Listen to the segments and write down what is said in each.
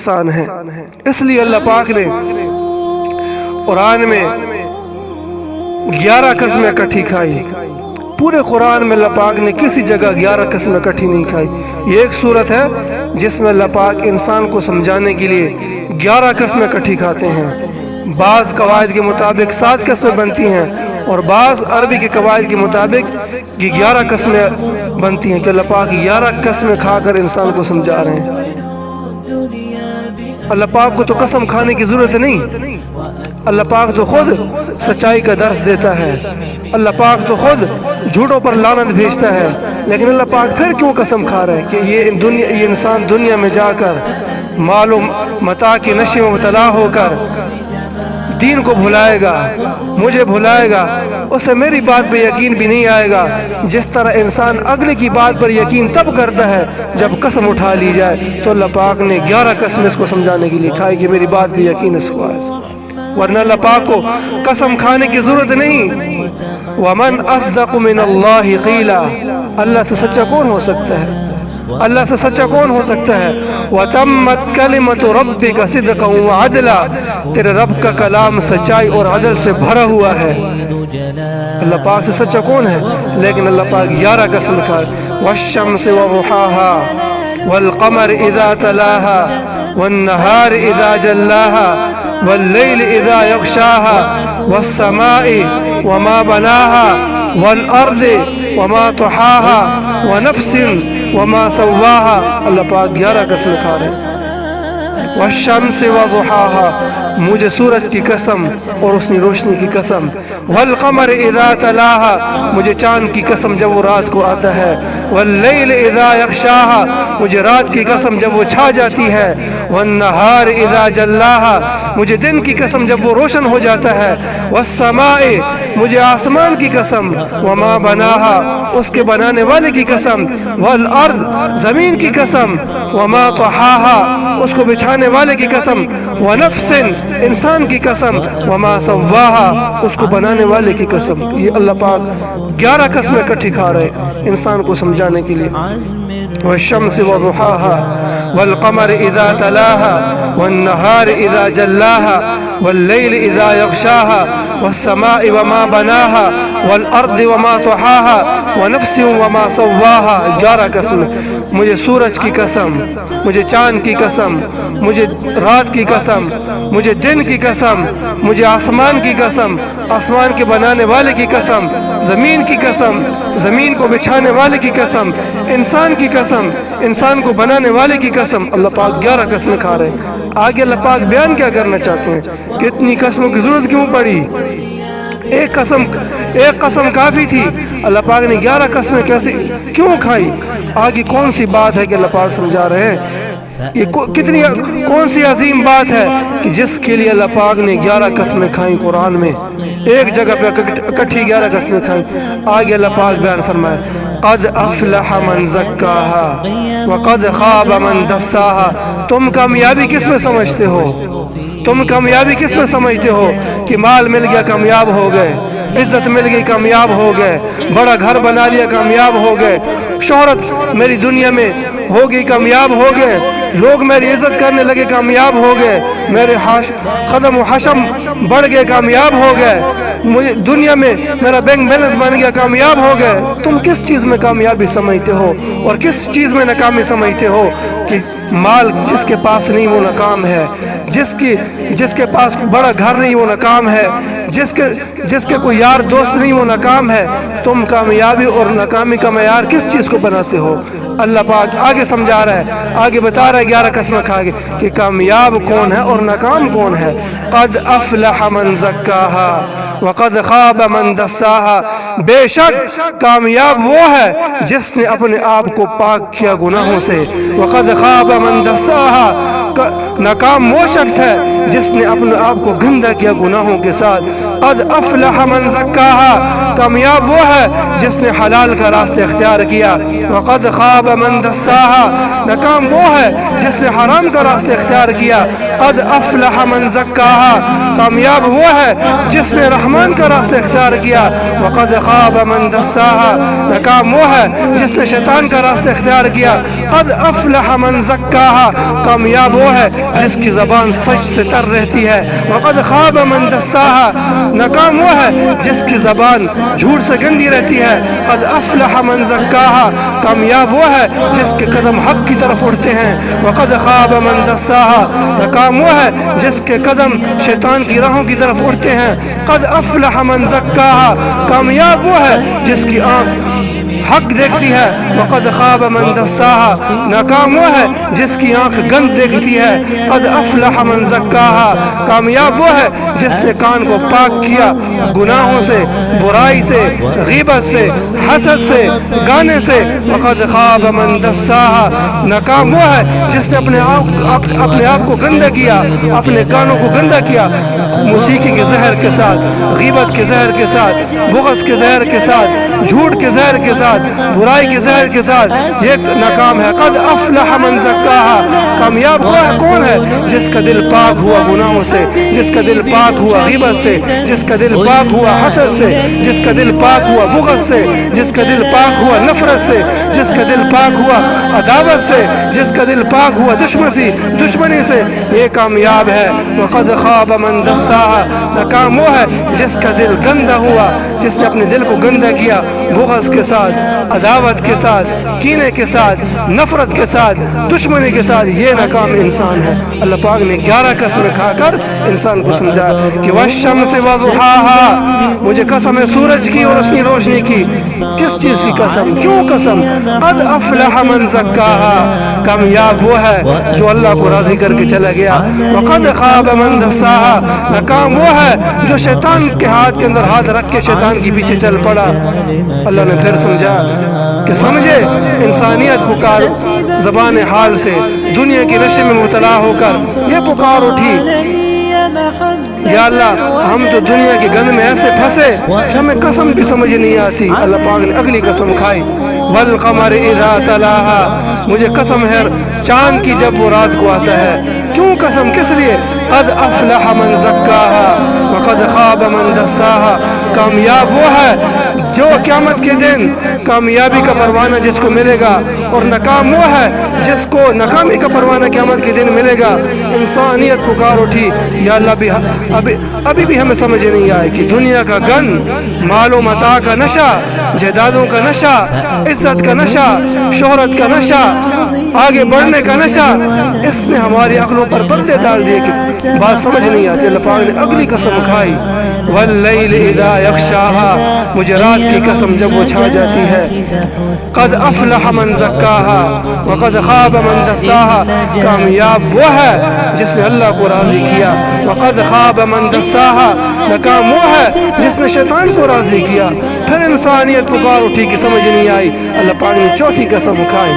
آسان ہے۔ اس لیے اللہ پاک نے قرآن میں 11 قسمیں اکٹھی کھائی۔ پورے قرآن میں اللہ پاک نے کسی جگہ 11 قسمیں اکٹھی نہیں کھائی۔ یہ ایک صورت ہے جس میں اللہ پاک انسان کو سمجھانے کے لیے 11 قسمیں اکٹھی کھاتے ہیں۔ بعض قواعد کے مطابق 7 قسمیں بنتی ہیں اور بعض عربی کے قواعد کے مطابق یہ 11 قسمیں بنتی ہیں کہ اللہ پاک 11 قسمیں کھا کر انسان کو سمجھا رہے ہیں۔ اللہ پاک کو تو قسم کھانے کی ضرورت نہیں، اللہ پاک تو خود سچائی کا درس دیتا ہے، اللہ پاک تو خود جھوٹوں پر لعنت بھیجتا ہے، لیکن اللہ پاک پھر کیوں قسم کھا رہے ہیں کہ یہ انسان دنیا میں جا کر مال و متاع کی نشے میں مبتلا ہو کر دین کو بھلائے گا، مجھے بھلائے گا، اسے میری بات پہ یقین بھی نہیں آئے گا۔ جس طرح انسان اگلے کی بات پر یقین تب کرتا ہے جب قسم اٹھا لی جائے، تو اللہ پاک نے 11 قسم اس کو سمجھانے کے لیے کھائی کہ میری بات پہ یقین اس کو آئے، ورنہ اللہ پاک کو قسم کھانے کی ضرورت نہیں۔ وَمَنْ أَصْدَقُ مِنَ اللَّهِ قِيلًا، اللہ سے سچا کون ہو سکتا ہے؟ اللہ سے سچا کون ہو سکتا ہے؟ وَتَمَّتْ كَلِمَةُ رَبِّكَ صِدْقًا وَعَدْلًا، تیرے رب کا کلام سچائی اور عدل سے بھرا ہوا ہے۔ اللہ پاک سے سچا کون ہے؟ لیکن اللہ پاک 11 قسم کھائے۔ وَالشَّمْسِ وَضُحَاهَا وَالْقَمَرِ إِذَا تَلَاهَا وَالنَّهَارِ إِذَا جَلَّاهَا وَاللَّيْلِ إِذَا يَغْشَاهَا وَالسَّمَاءِ وَمَا بَنَاهَا وَالْأَرْضِ وَمَا طَحَاهَا وَنَفْسٍ وَمَا سَوَّاهَا، اللہ پاک 11 قسم کھا رہے ہیں۔ والشمس وضحاها، مجھے سورج کی قسم اور اس کی روشنی کی قسم۔ والقمر اذا تلاها، مجھے چاند کی قسم جب وہ رات کو آتا ہے۔ واللیل اذا یغشاها، مجھے رات کی قسم جب وہ چھا جاتی ہے۔ والنہار اذا جلاها، مجھے دن کی قسم جب وہ روشن ہو جاتا ہے۔ والسماء، مجھے آسمان کی قسم۔ وما بناها، اس کے بنانے والے کی قسم۔ والارض، زمین کی قسم۔ وما طحاها، اس کو بچھانے والے کی قسم۔ ونفس، انسان کی قسم۔ وما سواها، اس کو بنانے والے کی قسم۔ یہ اللہ پاک 11 قسمیں اکٹھی کھا رہے انسان کو سمجھانے کے لیے۔ والشمس وضحاها والقمر اذا تلاها والنهار اذا جلاها والليل اذا يغشاها والسماء وما بناها والارض وما طحاها ونفس وما سواها، 11 قسم۔ مجھے سورج کی قسم، مجھے چاند کی قسم، مجھے رات کی قسم، مجھے دن کی قسم، مجھے آسمان کی قسم، آسمان کے بنانے والے کی قسم، زمین کی قسم، زمین کو بچھانے والے کی قسم، انسان کی قسم، انسان کو بنانے والے کی قسم۔ اللہ پاک 11 قسمیں کھا رہے ہیں۔ آگے اللہ پاک بیان کیا کرنا چاہتے ہیں کہ اتنی قسموں کی ضرورت کیوں پڑی؟ ایک قسم کافی تھی، اللہ پاک نے 11 قسمیں کیسے کیوں کھائی؟ آگے کون سی بات ہے کہ اللہ پاک سمجھا رہے ہیں؟ یہ کون سی عظیم بات ہے کہ جس کے لیے اللہ پاک نے 11 قسمیں کھائیں قرآن میں، ایک جگہ پہ اکٹھی 11 قسمیں کھائیں۔ آگے اللہ پاک بیان فرمائے، قد افلح من زکاها وقد خاب من دساها۔ تم کامیابی کس میں سمجھتے ہو؟ تم کامیابی کس میں سمجھتے ہو کہ مال مل گیا کامیاب ہو گئے، عزت مل گئی کامیاب ہو گئے، بڑا گھر بنا لیا کامیاب ہو گئے، شہرت میری دنیا میں ہو گئی کامیاب ہو گئے، لوگ میری عزت کرنے لگے کامیاب ہو گئے، میرے قدم و حشم بڑھ گئے کامیاب ہو گئے، مجھے دنیا میں میرا بینک بیلنس بن گیا کامیاب ہو گئے۔ تم کس چیز میں کامیابی سمجھتے ہو اور کس چیز میں ناکامی سمجھتے ہو؟ کہ مال جس کے پاس نہیں وہ ناکام ہے، جس کے پاس بڑا گھر نہیں وہ ناکام ہے، جس کے کوئی یار دوست نہیں وہ ناکام ہے۔ تم کامیابی اور ناکامی کا معیار کس چیز کو بناتے ہو؟ اللہ پاک آگے سمجھا رہا ہے، آگے بتا رہا ہے 11 قسمیں کھا کے کہ کامیاب کون ہے اور ناکام کون ہے۔ قد افلح من زکاها وقد خاب من دساها، بے شک کامیاب وہ ہے جس نے اپنے آپ کو پاک کیا گناہوں سے۔ وقد خاب من دساها، ناکام وہ شخص ہے جس نے اپنے آپ کو گندا کیا گناہوں کے ساتھ۔ قد افلح من زکاها، کامیاب وہ ہے جس نے حلال کا راستہ اختیار کیا۔ وقد خاب من دساها، ناکام وہ ہے جس نے حرام کا راستہ اختیار کیا۔ قد افلح من زکاها، کامیاب وہ ہے جس نے رحمان کا راستہ اختیار کیا۔ وقد خاب من دساها، ناکام وہ ہے جس نے شیطان کا راستہ اختیار کیا۔ قد افلح من زکاها، کامیاب وہ ہے جس کی زبان سچ سے تر رہتی ہے وقد خاب من دساها ناکام وہ ہے جس کی زبان جھوٹ سے گندی رہتی ہے قد افلح من زکاها کامیاب وہ ہے جس کے قدم حق کی طرف اٹھتے ہیں وقد خاب من دساها ناکام وہ ہے جس کے قدم شیطان کی راہوں کی طرف اٹھتے ہیں قد افلح من زکاها کامیاب وہ ہے جس کی آنکھ حق دیکھتی ہے وقد خاب من دساها ناکام وہ ہے جس کی آنکھ گند دیکھتی ہے قد افلح من زکاها کامیاب وہ ہے جس نے کان کو پاک کیا گناہوں سے برائی سے غیبت سے حسد سے گانے سے وقد خاب من دساها ناکام وہ ہے جس نے اپنے آپ کو گندا کیا اپنے کانوں کو گندا کیا موسیقی کے زہر کے ساتھ غیبت کے زہر کے ساتھ بغض کے زہر کے ساتھ جھوٹ کے زہر کے ساتھ برائی کے زہر کے ساتھ یہ ناکام ہے قد افلح من زکاها کامیاب وہ ہے کون ہے جس کا دل پاک ہوا گناہوں سے جس کا دل پاک ہوا غیبت سے جس کا دل پاک ہوا حسد سے جس کا دل پاک ہوا بغض سے جس کا دل پاک ہوا نفرت سے جس کا دل پاک ہوا عداوت سے جس کا دل پاک ہوا دشمنی سے یہ کامیاب ہے وقد خاب من دساها ناکام وہ ہے جس کا دل گندا ہوا جس نے اپنے دل کو گندا کیا بغض کے ساتھ عداوت کے ساتھ کینے کے ساتھ نفرت کے ساتھ دشمنی کے ساتھ یہ ناکام انسان ہے اللہ پاک نے 11 قسمیں کھا کر انسان کو سمجھایا کہ والشمس وضحاها مجھے قسم ہے سورج کی اور اس کی روشنی کی کس چیز کی قسم کیوں قسم قد افلح من زکاها کامیاب وہ ہے جو اللہ کو راضی کر کے چلا گیا وقد خاب من دساها ناکام وہ ہے جو شیطان کے ہاتھ کے اندر ہاتھ رکھ کے شیطان کی پیچھے چل پڑا اللہ نے پھر سمجھا کہ سمجھے انسانیت پکار زبان حال سے دنیا کی نشے میں مبتلا ہو کر یہ پکار اٹھی یا اللہ ہم تو دنیا کی گند میں ایسے پھنسے کہ ہمیں قسم بھی سمجھ نہیں آتی اللہ پاک نے اگلی قسم کھائی والقمر اذا تلاها مجھے قسم ہے چاند کی جب وہ رات کو آتا ہے کیوں قسم کس لیے قد افلح من زکاها وقد خاب من دساها کامیاب وہ ہے جو قیامت کے دن کامیابی کا پروانہ جس کو ملے گا اور ناکام وہ ہے جس کو ناکامی کا پروانہ قیامت کے دن ملے گا انسانیت پکار اٹھی یا اللہ ابھی بھی ہمیں سمجھ نہیں آئے کہ دنیا کا گند مال و متاع کا نشہ جائیدادوں کا نشہ عزت کا نشہ شہرت کا نشہ آگے بڑھنے کا نشہ اس نے ہماری عقلوں پر پردے ڈال دیے کہ بات سمجھ نہیں آتی اللہ پاک نے اگلی قسم کھائی واللیل اذا یغشاها مجھے رات کی قسم جب وہ چھا جاتی ہے قد افلح من زکاها وقد خاب من دساها کامیاب وہ ہے جس نے اللہ کو راضی کیا وقد خاب من دساها ناکام وہ ہے جس نے شیطان کو راضی کیا پھر انسانیت پکار اٹھی کی سمجھ نہیں آئی اللہ پاک نے چوتھی قسم کھائی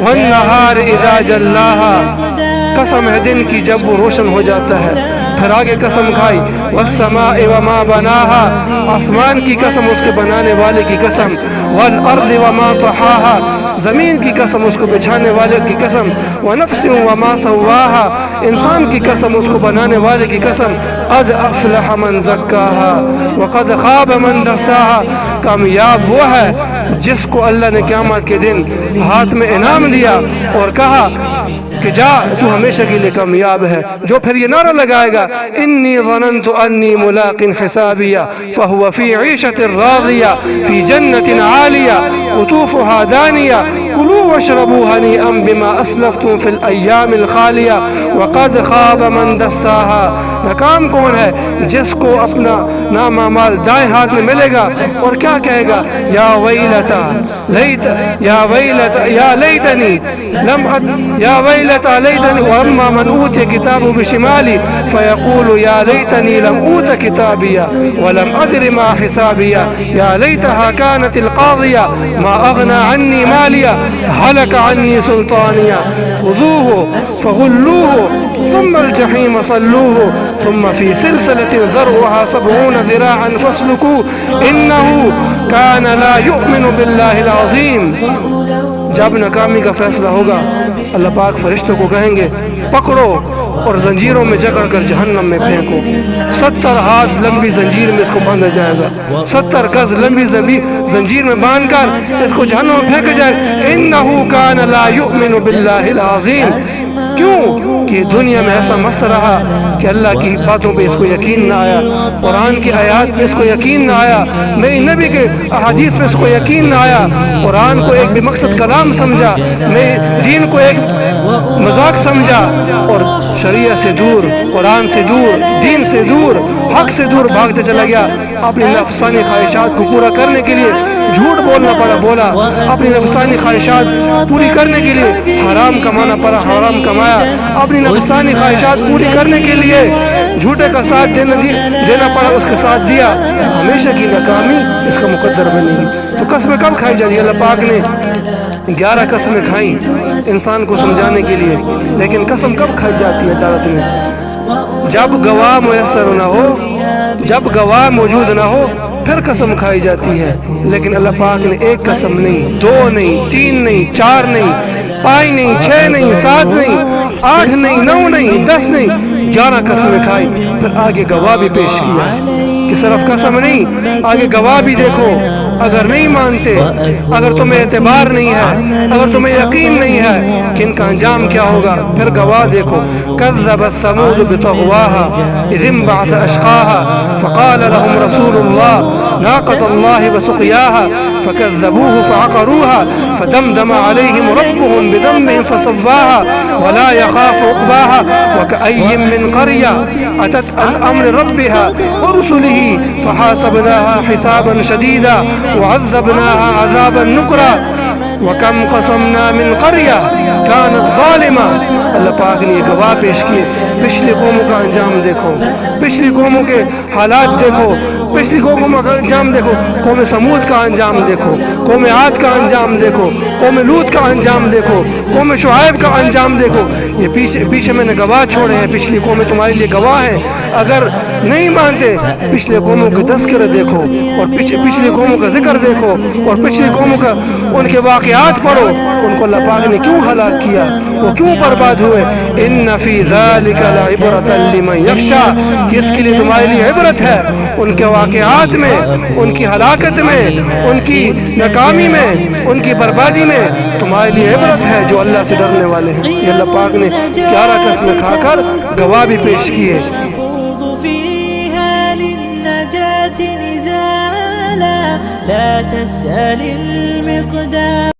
والنہار اذا جلاها قسم ہے دن کی جب وہ روشن ہو جاتا ہے پھر آگے قسم کھائی والسماء وما بناها آسمان کی قسم اس کے بنانے والے کی قسم والارض وما طحاها زمین کی قسم اس کو بچھانے والے کی قسم ونفس وما سواها انسان کی قسم اس کو بنانے والے کی قسم قد افلح من زکاها وقد خاب من دساها کامیاب وہ ہے جس کو اللہ نے قیامت کے دن ہاتھ میں انعام دیا اور کہا کہ جا تو ہمیشہ کے لیے کامیاب ہے جو پھر یہ نعرہ لگائے گا انی ظننت انی ملاق حسابیہ فہو فی عیشت راضیہ فی جنت عالیہ قطوفها دانیہ کلوا واشربوا ہنیئا بما اسلفتم فی الایام الخالیہ وقد خاب من دساها ناکام کون ہے جس کو اپنا نام اعمال دائیں ہاتھ میں ملے گا اور کیا کہے گا یا ویلتا یا ویلتا یا لیتنی یا ویلتا لیتنی واما من اوتی کتابه بشمالی فیقول یا لیتنی لم اوت کتابیا ولم ادر ما حسابیا یا لیتها كانت القاضیہ ما اغنى عنی مالیا هلك عني سلطانیا خذوه فغلوه ثم الجحیم صلوه ثم في سلسلة ذرعها 70 ذراعا فاسلكوه إنه كان لا يؤمن بالله العظيم جب ناکامی کا فیصلہ ہوگا اللہ پاک فرشتوں کو کہیں گے پکڑو اور زنجیروں میں جکڑ کر جہنم میں پھینکو 70 ہاتھ لمبی زنجیر میں اس کو باندھا جائے گا 70 گز لمبی زنجیر میں باندھ کر اس کو جہنم میں پھینکا جائے انہو کان لا یؤمن باللہ العظیم کیوں کیوں کہ دنیا میں ایسا مست رہا کہ اللہ کی باتوں پہ اس کو یقین نہ آیا, قرآن کی آیات پہ اس کو یقین نہ آیا, میری نبی کے احادیث پہ اس کو یقین نہ آیا, قرآن کو ایک بے مقصد کلام سمجھا, میں دین کو ایک مذاق سمجھا, اور شریعت سے دور, قرآن سے دور, دین سے دور, حق سے دور بھاگتے چلا گیا. اپنی نفسانی خواہشات کو پورا کرنے کے لیے جھوٹ بولنا پڑا, بولا. اپنی نفسانی خواہشات پوری کرنے کے لیے حرام کمانا پڑا, حرام کمایا. اپنی نفسانی خواہشات پوری کرنے کے لیے جھوٹے کا ساتھ دینا پڑا, اس کا ساتھ دیا. ہمیشہ کی ناکامی اس کا مقدر بنے گی. تو قسمیں کب کھائی جاتی ہے؟ اللہ پاک نے 11 قسمیں کھائیں انسان کو سمجھانے کے لیے, لیکن قسم کب کھائی جاتی ہے عدالت میں؟ جب گواہ میسر نہ ہو, جب گواہ موجود نہ ہو, پھر قسم کھائی جاتی ہے. لیکن اللہ پاک نے ایک قسم نہیں, 2 نہیں, 3 نہیں, 4 نہیں, 5 نہیں, 6 نہیں, 7 نہیں, 8 نہیں, 9 نہیں, 10 نہیں, 11 قسمیں کھائی. پھر آگے گواہ بھی پیش کیا کہ صرف قسم نہیں, آگے گواہ بھی دیکھو. اگر نہیں مانتے, اگر تمہیں اعتبار نہیں ہے, اگر تمہیں یقین نہیں ہے کہ ان کا انجام کیا ہوگا, پھر گواہ دیکھو. كذبت ثمود بطغواها إذ انبعث أشقاها فقال لهم رسول الله ناقة الله وسقياها فكذبوه فعقروها فدمدم عليهم ربهم بذنبهم فسواها ولا يخاف عقباها وكأي من قرية أتت عن أمر ربها ورسله فحاسبناها حسابا شديدا وعذبناها عذابا نكرا وَكَمْ قَسَمْنَا مِنْ قَرْيَةٍ كَانَتْ ظَالِمَةً. اللہ پاک نے یہ گواہ پیش کیے. پچھلی قوموں کا انجام دیکھو, پچھلی قوموں کے حالات دیکھو, پچھلی قوموں کا انجام دیکھو. قوم سمود کا انجام دیکھو, قوم عاد کا انجام دیکھو, قوم لوط کا انجام دیکھو, قوم شعیب کا انجام دیکھو. یہ پیچھے میں نے گواہ چھوڑے ہیں, پچھلی قومیں تمہارے لیے گواہ ہیں. اگر نہیں مانتے, پچھلے قوموں کے تذکرے دیکھو, اور پچھلی قوموں کا ذکر دیکھو, اور پچھلی قوموں کا ان کے واقعات پڑھو. ان کو اللہ پاک نے کیوں ہلاک کیا, وہ کیوں برباد ہوئے. ان فی ذلک لعبرۃ لمن یخشی, کہ اس کے لیے تمہارے لیے عبرت ہے ان کے واقعات میں, ان کی ہلاکت میں, ان کی ناکامی میں, ان کی بربادی میں. تمہارے لیے عبرت ہے جو اللہ سے ڈرنے والے ہیں. یہ اللہ پاک نے 11 قسمیں کھا کر گواہ بھی پیش کیے. لا تسأل المقدار